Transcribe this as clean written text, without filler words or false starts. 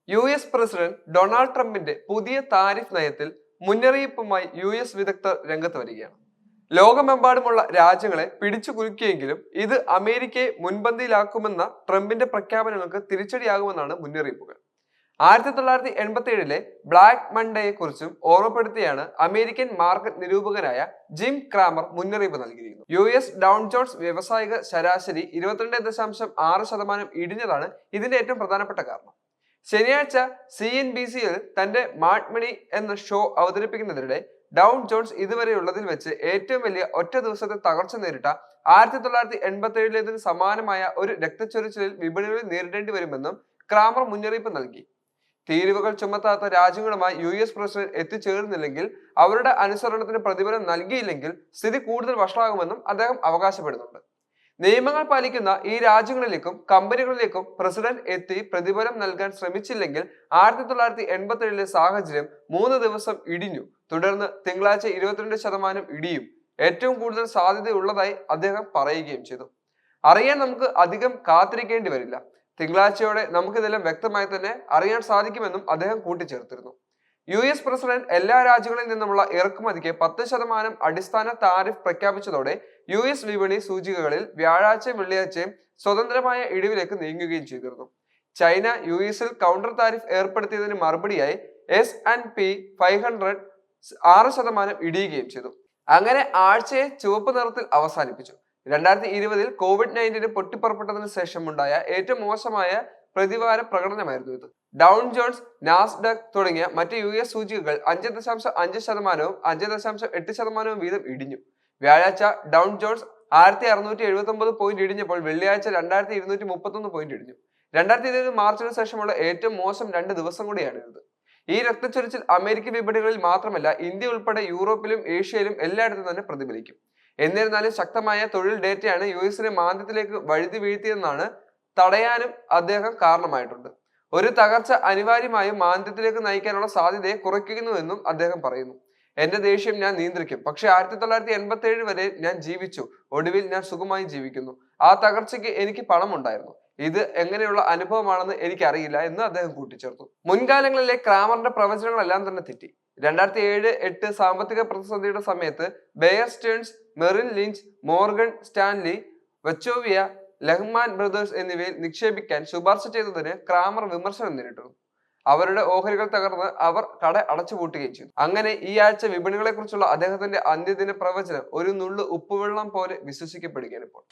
US president Donald ട്രംപിന്റെ പുതിയ tariff നയത്തിൽ മുന്നറിയിപ്പുമായി US വിദഗ്ധർ രംഗത്ത് വരികയാണ്. ലോകമെമ്പാടുമുള്ള രാജ്യങ്ങളെ പിടിച്ചു കുലുക്കിയെങ്കിലും ഇത് അമേരിക്കയെ മുൻപന്തിയിലാക്കുമെന്ന ട്രംപിന്റെ പ്രഖ്യാപനങ്ങൾക്ക് തിരിച്ചടിയാകുമെന്നാണ് മുന്നറിയിപ്പുകൾ. 1987-ലെ ബ്ലാക്ക് മൺഡേയെ കുറിച്ചും ഓർമ്മപ്പെടുത്തിയാണ് അമേരിക്കൻ മാർക്കറ്റ് നിരൂപകനായ ജിം ക്രാമർ മുന്നറിയിപ്പ് നൽകിയിരിക്കുന്നത്. US ഡൗൺ ജോൺസ് വ്യവസായിക ശരാശരി 22.6% ഇടിഞ്ഞതാണ് ഇതിന്റെ ഏറ്റവും പ്രധാനപ്പെട്ട കാരണം. ശനിയാഴ്ച CNBC-യിൽ തന്റെ മാഡ് മണി എന്ന ഷോ അവതരിപ്പിക്കുന്നതിനിടെ ഡൗൺ ജോൺസ് ഇതുവരെയുള്ളതിൽ വെച്ച് ഏറ്റവും വലിയ ഒറ്റ ദിവസത്തെ തകർച്ച നേരിട്ട 1987-ലേതിന് സമാനമായ ഒരു രക്തച്ചൊരിച്ചിലിൽ വിപണികളിൽ നേരിടേണ്ടി വരുമെന്നും ക്രാമർ മുന്നറിയിപ്പ് നൽകി. തീരുവകൾ ചുമത്താത്ത രാജ്യങ്ങളുമായി US പ്രസിഡന്റ് എത്തിച്ചേർന്നില്ലെങ്കിൽ, അവരുടെ അനുസരണത്തിന് പ്രതിഫലം നൽകിയില്ലെങ്കിൽ സ്ഥിതി കൂടുതൽ വഷളാകുമെന്നും അദ്ദേഹം അവകാശപ്പെടുന്നുണ്ട്. നിയമങ്ങൾ പാലിക്കുന്ന ഈ രാജ്യങ്ങളിലേക്കും കമ്പനികളിലേക്കും പ്രസിഡന്റ് എത്തി പ്രതിഫലം നൽകാൻ ശ്രമിച്ചില്ലെങ്കിൽ 1987-ലെ സാഹചര്യം 3 ദിവസം ഇടിഞ്ഞു. തുടർന്ന് തിങ്കളാഴ്ച 22% ഇടിയും ഏറ്റവും കൂടുതൽ സാധ്യതയുള്ളതായി അദ്ദേഹം പറയുകയും ചെയ്തു. അറിയാൻ നമുക്ക് അധികം കാത്തിരിക്കേണ്ടി വരില്ല. തിങ്കളാഴ്ചയോടെ നമുക്കിതെല്ലാം വ്യക്തമായി തന്നെ അറിയാൻ സാധിക്കുമെന്നും അദ്ദേഹം കൂട്ടിച്ചേർത്തിരുന്നു. US പ്രസിഡന്റ് എല്ലാ രാജ്യങ്ങളിൽ നിന്നുമുള്ള ഇറക്കുമതിക്ക് 10% അടിസ്ഥാന താരിഫ് പ്രഖ്യാപിച്ചതോടെ US വിപണി സൂചികകളിൽ വ്യാഴാഴ്ചയും വെള്ളിയാഴ്ചയും സ്വതന്ത്രമായ ഇടിവിലേക്ക് നീങ്ങുകയും ചെയ്തിരുന്നു. ചൈന US-ൽ കൗണ്ടർ താരിഫ് ഏർപ്പെടുത്തിയതിന് മറുപടിയായി S&P 500 6% ഇടിയുകയും ചെയ്തു. അങ്ങനെ ആഴ്ചയെ ചുവപ്പ് നിറത്തിൽ അവസാനിപ്പിച്ചു. 2020-ൽ COVID-19 പൊട്ടിപ്പുറപ്പെട്ടതിന് ശേഷമുണ്ടായ ഏറ്റവും മോശമായ പ്രതിവാര പ്രകടനമായിരുന്നു ഇത്. ഡൗൺ ജോൺസ്, നാസ്ഡക് തുടങ്ങിയ മറ്റ് US സൂചികകൾ 5.5%, 5.8% വീതം ഇടിഞ്ഞു. വ്യാഴാഴ്ച ഡൗൺ ജോൺസ് 1679 പോയിന്റ് ഇടിഞ്ഞപ്പോൾ വെള്ളിയാഴ്ച 2231 പോയിന്റ് ഇടിഞ്ഞു. 2020 മാർച്ചിന് ശേഷമുള്ള ഏറ്റവും മോശം 2 ദിവസം കൂടിയാണിത്. ഈ രക്തച്ചൊരിച്ചിൽ അമേരിക്കൻ വിപണികളിൽ മാത്രമല്ല, ഇന്ത്യ ഉൾപ്പെടെ യൂറോപ്പിലും ഏഷ്യയിലും എല്ലായിടത്തും തന്നെ പ്രതിഫലിക്കും. എന്നിരുന്നാലും ശക്തമായ തൊഴിൽ ഡേറ്റയാണ് US-നെ മാന്ദ്യത്തിലേക്ക് വഴുതി വീഴ്ത്തിയെന്നാണ് തടയാനും അദ്ദേഹം കാരണമായിട്ടുണ്ട്. ഒരു തകർച്ച അനിവാര്യമായും മാന്ദ്യത്തിലേക്ക് നയിക്കാനുള്ള സാധ്യതയെ കുറയ്ക്കുന്നുവെന്നും അദ്ദേഹം പറയുന്നു. എന്റെ ദേഷ്യം ഞാൻ നിയന്ത്രിക്കും, പക്ഷെ 1987 വരെ ഞാൻ ജീവിച്ചു. ഒടുവിൽ ഞാൻ സുഖമായി ജീവിക്കുന്നു. ആ തകർച്ചയ്ക്ക് എനിക്ക് പണം ഉണ്ടായിരുന്നു. ഇത് എങ്ങനെയുള്ള അനുഭവമാണെന്ന് എനിക്കറിയില്ല എന്ന് അദ്ദേഹം കൂട്ടിച്ചേർത്തു. മുൻകാലങ്ങളിലെ ക്രാമറിന്റെ പ്രവചനങ്ങളെല്ലാം തന്നെ തെറ്റി. 2007-8 സാമ്പത്തിക പ്രതിസന്ധിയുടെ സമയത്ത് Bear Stearns, Merrill Lynch, Morgan Stanley, Wachovia, Lehman Brothers എന്നിവയിൽ നിക്ഷേപിക്കാൻ ശുപാർശ ചെയ്തതിന് ക്രാമർ വിമർശനം നേരിട്ടു. അവരുടെ ഓഹരികൾ തകർന്ന് അവർ കട അടച്ചുപൂട്ടുകയും ചെയ്തു. അങ്ങനെ ഈ ആഴ്ച വിപണികളെ കുറിച്ചുള്ള അദ്ദേഹത്തിന്റെ അന്ത്യദിന പ്രവചനം ഒരു നുള്ളു ഉപ്പുവെള്ളം പോലെ വിശ്വസിക്കപ്പെടുകയാണ് ഇപ്പോൾ.